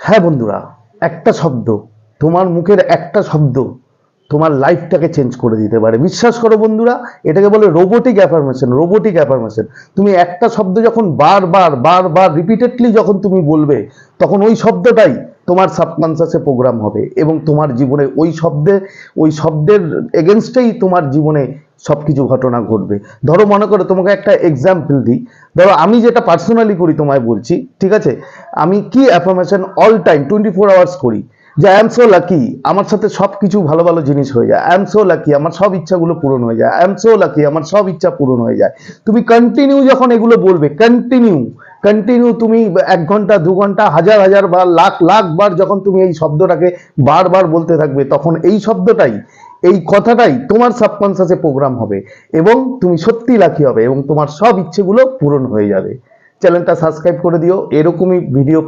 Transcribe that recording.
হ্যাঁ বন্ধুরা, একটা শব্দ, তোমার মুখের একটা শব্দ তোমার লাইফটাকে চেঞ্জ করে দিতে পারে। বিশ্বাস করো বন্ধুরা, এটাকে বলে রোবোটিক অ্যাফার্মেশন। রোবোটিক অ্যাফার্মেশন, তুমি একটা শব্দ যখন বারবার বারবার রিপিটেডলি যখন তুমি বলবে, তখন ওই শব্দটাই তোমার সাবকনসিয়াসে প্রোগ্রাম হবে এবং তোমার জীবনে ওই শব্দের এগেনস্টেই তোমার জীবনে সবকিছু ঘটনা ঘটবে। ধরো মনে করো, তোমাকে একটা এক্সাম্পল দিই। ধরো আমি যেটা পার্সোনালি করি তোমায় বলছি, ঠিক আছে? আমি কি অ্যাফার্মেশন অল টাইম 24 আওয়ার্স করি, যে আই এম সো লাকি, আমার সাথে সব কিছু ভালো ভালো জিনিস হয়ে যায়। আই এম সো লাকি, আমার সব ইচ্ছাগুলো পূরণ হয়ে যায়। আই এম সো লাকি, আমার সব ইচ্ছা পূরণ হয়ে যায়। তুমি কন্টিনিউ যখন এগুলো বলবে, কন্টিনিউ কন্টিনিউ তুমি 1 ঘন্টা 2 ঘন্টা হাজার হাজার বার লাখ লাখ বার যখন তুমি এই শব্দটাকে বারবার বলতে থাকবে, তখন এই শব্দটাই, এই কথাটাই তোমার সাবকনসিয়াসে প্রোগ্রাম হবে এবং তুমি সত্যি লাকি হবে এবং তোমার সব ইচ্ছেগুলো পূরণ হয়ে যাবে। চ্যানেলটা সাবস্ক্রাইব করে দিও এরকমই ভিডিও